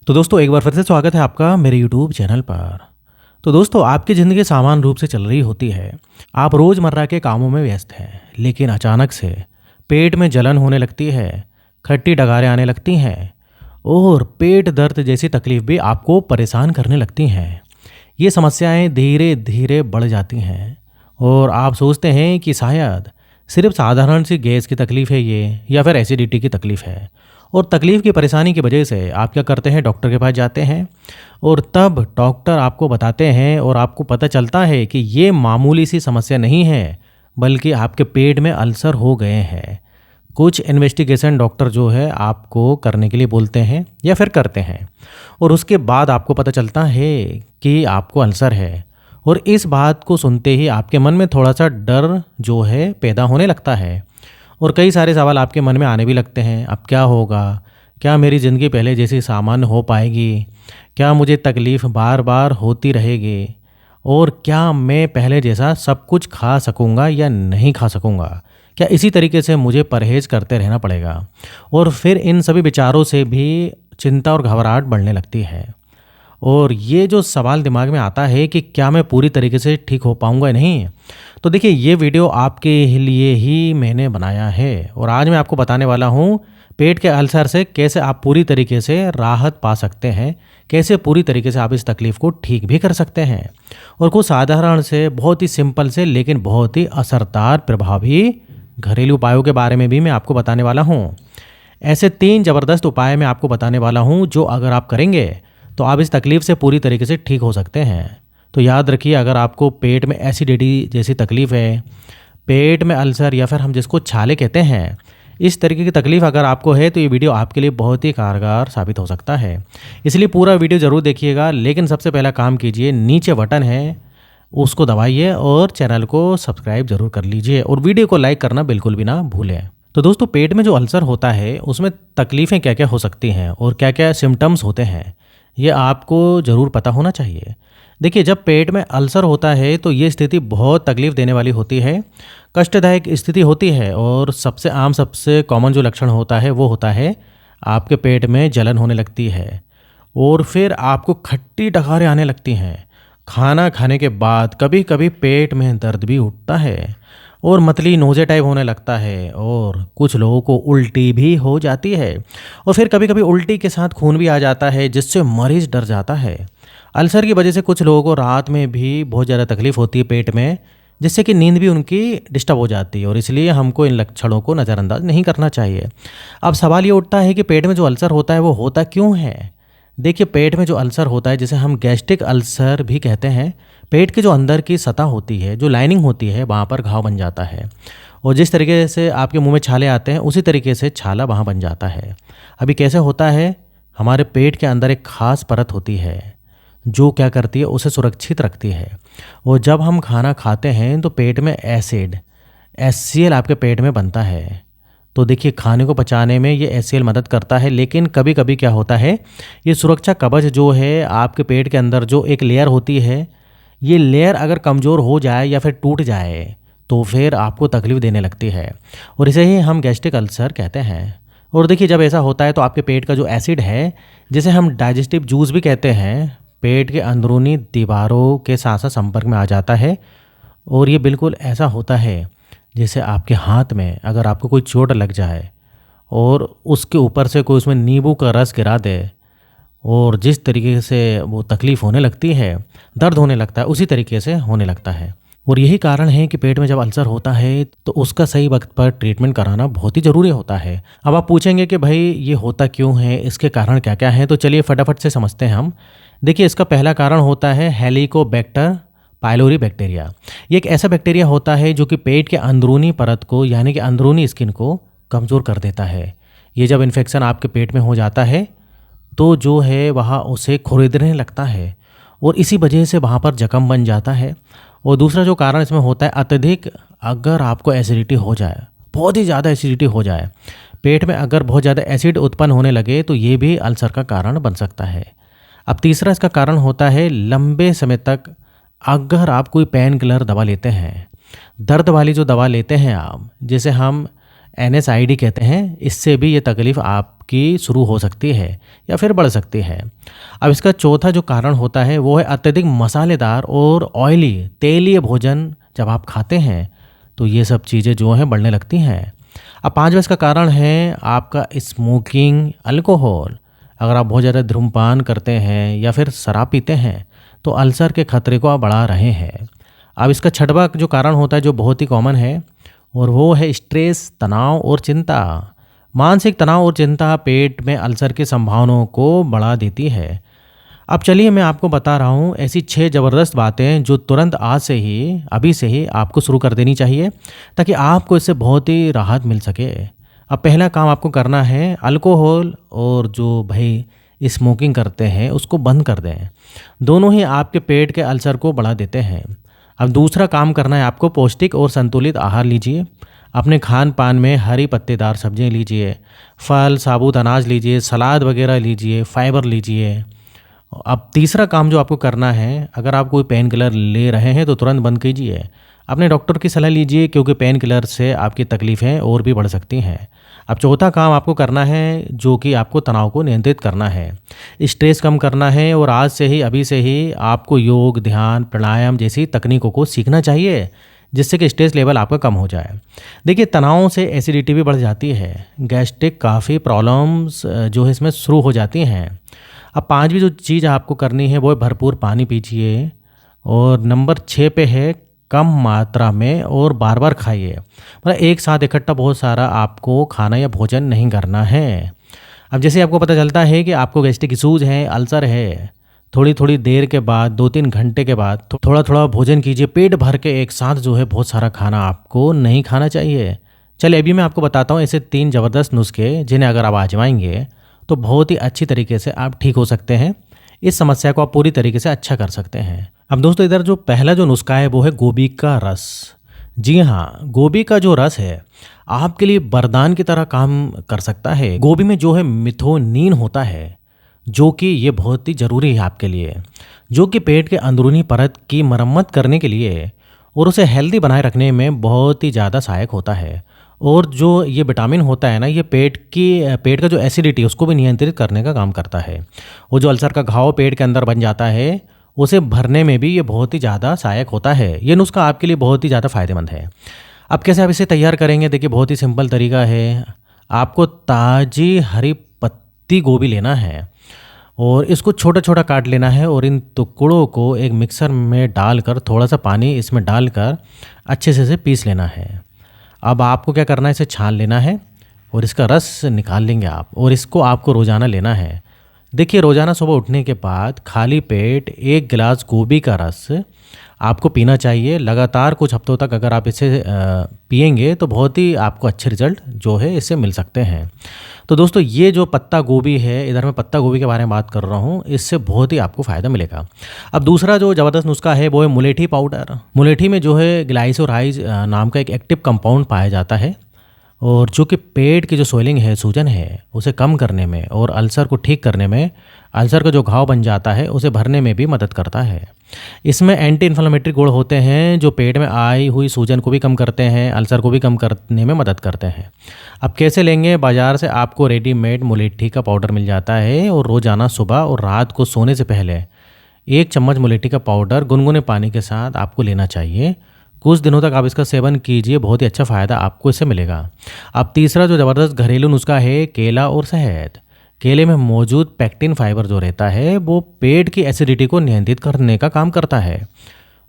तो दोस्तों एक बार फिर से स्वागत है आपका मेरे यूट्यूब चैनल पर। तो दोस्तों आपकी ज़िंदगी सामान्य रूप से चल रही होती है। आप रोज़मर्रा के कामों में व्यस्त हैं, लेकिन अचानक से पेट में जलन होने लगती है, खट्टी डगारें आने लगती हैं और पेट दर्द जैसी तकलीफ भी आपको परेशान करने लगती हैं। ये समस्याएं धीरे धीरे बढ़ जाती हैं और आप सोचते हैं कि शायद सिर्फ साधारण सी गैस की तकलीफ है ये, या फिर एसिडिटी की तकलीफ है। और तकलीफ की परेशानी की वजह से आप क्या करते हैं, डॉक्टर के पास जाते हैं और तब डॉक्टर आपको बताते हैं और आपको पता चलता है कि ये मामूली सी समस्या नहीं है, बल्कि आपके पेट में अल्सर हो गए हैं। कुछ इन्वेस्टिगेशन डॉक्टर जो है आपको करने के लिए बोलते हैं या फिर करते हैं, और उसके बाद आपको पता चलता है कि आपको अल्सर है। और इस बात को सुनते ही आपके मन में थोड़ा सा डर जो है पैदा होने लगता है और कई सारे सवाल आपके मन में आने भी लगते हैं। अब क्या होगा? क्या मेरी ज़िंदगी पहले जैसी सामान्य हो पाएगी? क्या मुझे तकलीफ़ बार बार होती रहेगी? और क्या मैं पहले जैसा सब कुछ खा सकूँगा या नहीं खा सकूँगा? क्या इसी तरीके से मुझे परहेज़ करते रहना पड़ेगा? और फिर इन सभी विचारों से भी चिंता और घबराहट बढ़ने लगती है। और ये जो सवाल दिमाग में आता है कि क्या मैं पूरी तरीके से ठीक हो पाऊँगा या नहीं? तो देखिए, ये वीडियो आपके लिए ही मैंने बनाया है और आज मैं आपको बताने वाला हूँ पेट के अल्सर से कैसे आप पूरी तरीके से राहत पा सकते हैं, कैसे पूरी तरीके से आप इस तकलीफ़ को ठीक भी कर सकते हैं। और कुछ साधारण से, बहुत ही सिंपल से, लेकिन बहुत ही असरदार प्रभावी घरेलू उपायों के बारे में भी मैं आपको बताने वाला हूँ। ऐसे 3 ज़बरदस्त उपाय मैं आपको बताने वाला हूँ जो अगर आप करेंगे तो आप इस तकलीफ़ से पूरी तरीके से ठीक हो सकते हैं। तो याद रखिए, अगर आपको पेट में एसिडिटी जैसी तकलीफ़ है, पेट में अल्सर या फिर हम जिसको छाले कहते हैं, इस तरीके की तकलीफ़ अगर आपको है तो ये वीडियो आपके लिए बहुत ही कारगर साबित हो सकता है। इसलिए पूरा वीडियो ज़रूर देखिएगा। लेकिन सबसे पहला काम कीजिए, नीचे बटन है उसको दबाइए और चैनल को सब्सक्राइब ज़रूर कर लीजिए और वीडियो को लाइक करना बिल्कुल भी ना भूलें। तो दोस्तों, पेट में जो अल्सर होता है उसमें तकलीफ़ें क्या क्या हो सकती हैं और क्या क्या सिम्टम्स होते हैं, ये आपको ज़रूर पता होना चाहिए। देखिए, जब पेट में अल्सर होता है तो ये स्थिति बहुत तकलीफ़ देने वाली होती है, कष्टदायक स्थिति होती है। और सबसे आम, सबसे कॉमन जो लक्षण होता है वो होता है आपके पेट में जलन होने लगती है और फिर आपको खट्टी डकारें आने लगती हैं। खाना खाने के बाद कभी कभी पेट में दर्द भी उठता है और मतली नोज़े टाइप होने लगता है और कुछ लोगों को उल्टी भी हो जाती है और फिर कभी कभी उल्टी के साथ खून भी आ जाता है, जिससे मरीज़ डर जाता है। अल्सर की वजह से कुछ लोगों को रात में भी बहुत ज़्यादा तकलीफ़ होती है पेट में, जिससे कि नींद भी उनकी डिस्टर्ब हो जाती है और इसलिए हमको इन लक्षणों को नज़रअंदाज नहीं करना चाहिए। अब सवाल ये उठता है कि पेट में जो अल्सर होता है वो होता क्यों है? देखिए, पेट में जो अल्सर होता है, जिसे हम गैस्ट्रिक अल्सर भी कहते हैं, पेट के जो अंदर की सतह होती है, जो लाइनिंग होती है, वहाँ पर घाव बन जाता है और जिस तरीके से आपके मुंह में छाले आते हैं उसी तरीके से छाला वहाँ बन जाता है। अभी कैसे होता है, हमारे पेट के अंदर एक खास परत होती है जो क्या करती है, उसे सुरक्षित रखती है। और जब हम खाना खाते हैं तो पेट में एसिड HCl आपके पेट में बनता है। तो देखिए, खाने को पचाने में ये HCl मदद करता है, लेकिन कभी कभी क्या होता है, ये सुरक्षा कवच जो है आपके पेट के अंदर जो एक लेयर होती है, ये लेयर अगर कमज़ोर हो जाए या फिर टूट जाए तो फिर आपको तकलीफ़ देने लगती है और इसे ही हम गैस्ट्रिक अल्सर कहते हैं। और देखिए, जब ऐसा होता है तो आपके पेट का जो एसिड है, जिसे हम डाइजेस्टिव जूस भी कहते हैं, पेट के अंदरूनी दीवारों के साथ साथ संपर्क में आ जाता है। और ये बिल्कुल ऐसा होता है जैसे आपके हाथ में अगर आपको कोई चोट लग जाए और उसके ऊपर से कोई उसमें नींबू का रस गिरा दे और जिस तरीके से वो तकलीफ़ होने लगती है, दर्द होने लगता है, उसी तरीके से होने लगता है। और यही कारण है कि पेट में जब अल्सर होता है तो उसका सही वक्त पर ट्रीटमेंट कराना बहुत ही ज़रूरी होता है। अब आप पूछेंगे कि भाई ये होता क्यों है, इसके कारण क्या क्या हैं, तो चलिए फटाफट से समझते हैं हम। देखिए, इसका पहला कारण होता है हेलिकोबैक्टर पाइलोरी बैक्टीरिया। ये एक ऐसा बैक्टीरिया होता है जो कि पेट के अंदरूनी परत को, यानी कि अंदरूनी स्किन को कमज़ोर कर देता है। ये जब इन्फेक्शन आपके पेट में हो जाता है तो जो है वहाँ उसे खुरेदने लगता है और इसी वजह से वहाँ पर जख्म बन जाता है। और दूसरा जो कारण इसमें होता है, अत्यधिक अगर आपको एसिडिटी हो जाए, बहुत ही ज़्यादा एसिडिटी हो जाए, पेट में अगर बहुत ज़्यादा एसिड उत्पन्न होने लगे तो ये भी अल्सर का कारण बन सकता है। अब तीसरा इसका कारण होता है लंबे समय तक अगर आप कोई पेन किलर दवा लेते हैं, दर्द वाली जो दवा लेते हैं आप, जिसे हम NSAID कहते हैं, इससे भी ये तकलीफ़ आप आपकी शुरू हो सकती है या फिर बढ़ सकती है। अब इसका चौथा जो कारण होता है वो है अत्यधिक मसालेदार और ऑयली तेलीय भोजन जब आप खाते हैं तो ये सब चीज़ें जो हैं बढ़ने लगती हैं। अब पाँचवा इसका कारण है आपका स्मोकिंग, अल्कोहल। अगर आप बहुत ज़्यादा धूम्रपान करते हैं या फिर शराब पीते हैं तो अल्सर के खतरे को आप बढ़ा रहे हैं। अब इसका छठवां जो कारण होता है जो बहुत ही कॉमन है और वो है स्ट्रेस, तनाव और चिंता। मानसिक तनाव और चिंता पेट में अल्सर की संभावनाओं को बढ़ा देती है। अब चलिए मैं आपको बता रहा हूँ ऐसी 6 ज़बरदस्त बातें जो तुरंत आज से ही, अभी से ही आपको शुरू कर देनी चाहिए ताकि आपको इससे बहुत ही राहत मिल सके। अब पहला काम आपको करना है अल्कोहल और जो भाई स्मोकिंग करते हैं उसको बंद कर दें। दोनों ही आपके पेट के अल्सर को बढ़ा देते हैं। अब दूसरा काम करना है आपको पौष्टिक और संतुलित आहार लीजिए। अपने खान पान में हरी पत्तेदार सब्जियां लीजिए, फल, साबुत अनाज लीजिए, सलाद वगैरह लीजिए, फाइबर लीजिए। अब तीसरा काम जो आपको करना है, अगर आप कोई पेन किलर ले रहे हैं तो तुरंत बंद कीजिए। अपने डॉक्टर की सलाह लीजिए क्योंकि पेन किलर से आपकी तकलीफ़ें और भी बढ़ सकती हैं। अब चौथा काम आपको करना है जो कि आपको तनाव को नियंत्रित करना है, स्ट्रेस कम करना है और आज से ही, अभी से ही आपको योग, ध्यान, प्राणायाम जैसी तकनीकों को सीखना चाहिए जिससे कि स्ट्रेस लेवल आपका कम हो जाए। देखिए तनाव से एसिडिटी भी बढ़ जाती है, गैस्ट्रिक काफ़ी प्रॉब्लम्स जो है इसमें शुरू हो जाती हैं। अब पांचवी जो चीज़ आपको करनी है वो है भरपूर पानी पीजिए और नंबर 6 पे है कम मात्रा में और बार बार खाइए। मतलब एक साथ इकट्ठा बहुत सारा आपको खाना या भोजन नहीं करना है। अब जैसे आपको पता चलता है कि आपको गैस्ट्रिक इशूज़ हैं, अल्सर है, थोड़ी थोड़ी देर के बाद, 2-3 घंटे के बाद थोड़ा थोड़ा भोजन कीजिए। पेट भर के एक साथ जो है बहुत सारा खाना आपको नहीं खाना चाहिए। चलिए अभी मैं आपको बताता हूँ ऐसे 3 ज़बरदस्त नुस्खे जिन्हें अगर आप आजमाएंगे तो बहुत ही अच्छी तरीके से आप ठीक हो सकते हैं। इस समस्या को आप पूरी तरीके से अच्छा कर सकते हैं। अब दोस्तों इधर जो पहला जो नुस्खा है वो है गोभी का रस। जी हाँ, गोभी का जो रस है आपके लिए वरदान की तरह काम कर सकता है। गोभी में जो है मिथोनिन होता है जो कि ये बहुत ही ज़रूरी है आपके लिए, जो कि पेट के अंदरूनी परत की मरम्मत करने के लिए और उसे हेल्दी बनाए रखने में बहुत ही ज़्यादा सहायक होता है। और जो ये विटामिन होता है ना, ये पेट का जो एसिडिटी है उसको भी नियंत्रित करने का काम करता है। वो जो अल्सर का घाव पेट के अंदर बन जाता है उसे भरने में भी ये बहुत ही ज़्यादा सहायक होता है। ये नुस्खा आपके लिए बहुत ही ज़्यादा फ़ायदेमंद है। अब कैसे आप इसे तैयार करेंगे, देखिए बहुत ही सिंपल तरीका है। आपको ताज़ी हरी पत्ती गोभी लेना है और इसको छोटा छोटा काट लेना है और इन टुकड़ों को एक मिक्सर में डालकर थोड़ा सा पानी इसमें डालकर अच्छे से इसे पीस लेना है। अब आपको क्या करना है, इसे छान लेना है और इसका रस निकाल लेंगे आप, और इसको आपको रोज़ाना लेना है। देखिए रोज़ाना सुबह उठने के बाद खाली पेट 1 गिलास गोभी का रस आपको पीना चाहिए। लगातार कुछ हफ्तों तक अगर आप इसे पिएंगे तो बहुत ही आपको अच्छे रिजल्ट जो है इससे मिल सकते हैं। तो दोस्तों ये जो पत्ता गोभी है, इधर मैं पत्ता गोभी के बारे में बात कर रहा हूँ, इससे बहुत ही आपको फ़ायदा मिलेगा। अब दूसरा जो ज़बरदस्त नुस्खा है वो है मुलेठी पाउडर। मुलेठी में जो है ग्लाइसोराइज नाम का एक एक्टिव कंपाउंड पाया जाता है और जो कि पेट की जो स्वेलिंग है, सूजन है, उसे कम करने में और अल्सर को ठीक करने में, अल्सर का जो घाव बन जाता है उसे भरने में भी मदद करता है। इसमें एंटी इन्फ्लेमेटरी गुण होते हैं जो पेट में आई हुई सूजन को भी कम करते हैं, अल्सर को भी कम करने में मदद करते हैं। अब कैसे लेंगे, बाज़ार से आपको रेडीमेड मुलेठी का पाउडर मिल जाता है और रोज़ाना सुबह और रात को सोने से पहले 1 चम्मच मुलेठी का पाउडर गुनगुने पानी के साथ आपको लेना चाहिए। कुछ दिनों तक आप इसका सेवन कीजिए, बहुत ही अच्छा फ़ायदा आपको इससे मिलेगा। अब तीसरा जो ज़बरदस्त घरेलू नुस्खा है केला और शहद। केले में मौजूद पेक्टिन फाइबर जो रहता है वो पेट की एसिडिटी को नियंत्रित करने का काम करता है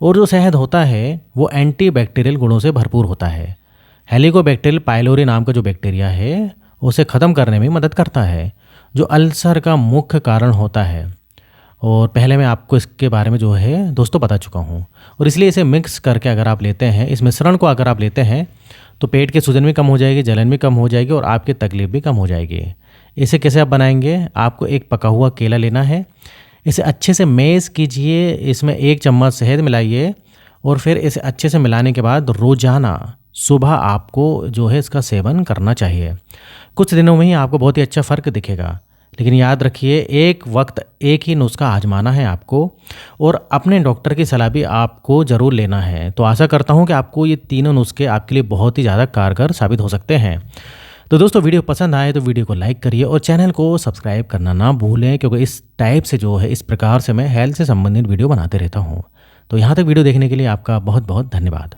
और जो शहद होता है वो एंटीबैक्टीरियल गुणों से भरपूर होता है। हेलिकोबैक्टीरियल पाइलोरी नाम का जो बैक्टीरिया है उसे ख़त्म करने में मदद करता है जो अल्सर का मुख्य कारण होता है। और पहले मैं आपको इसके बारे में जो है दोस्तों बता चुका हूँ, और इसलिए इसे मिक्स करके अगर आप लेते हैं, इस मिश्रण को अगर आप लेते हैं तो पेट की सूजन भी कम हो जाएगी, जलन भी कम हो जाएगी और आपकी तकलीफ भी कम हो जाएगी। इसे कैसे आप बनाएंगे, आपको एक पका हुआ केला लेना है, इसे अच्छे से मैश कीजिए, इसमें 1 चम्मच शहद मिलाइए और फिर इसे अच्छे से मिलाने के बाद रोज़ाना सुबह आपको जो है इसका सेवन करना चाहिए। कुछ दिनों में ही आपको बहुत ही अच्छा फ़र्क दिखेगा। लेकिन याद रखिए एक वक्त एक ही नुस्खा आजमाना है आपको और अपने डॉक्टर की सलाह भी आपको ज़रूर लेना है। तो आशा करता हूँ कि आपको ये तीनों नुस्खे आपके लिए बहुत ही ज़्यादा कारगर साबित हो सकते हैं। तो दोस्तों वीडियो पसंद आए तो वीडियो को लाइक करिए और चैनल को सब्सक्राइब करना ना भूलें, क्योंकि इस टाइप से जो है इस प्रकार से मैं हेल्थ से संबंधित वीडियो बनाते रहता हूँ। तो यहाँ तक वीडियो देखने के लिए आपका बहुत बहुत धन्यवाद।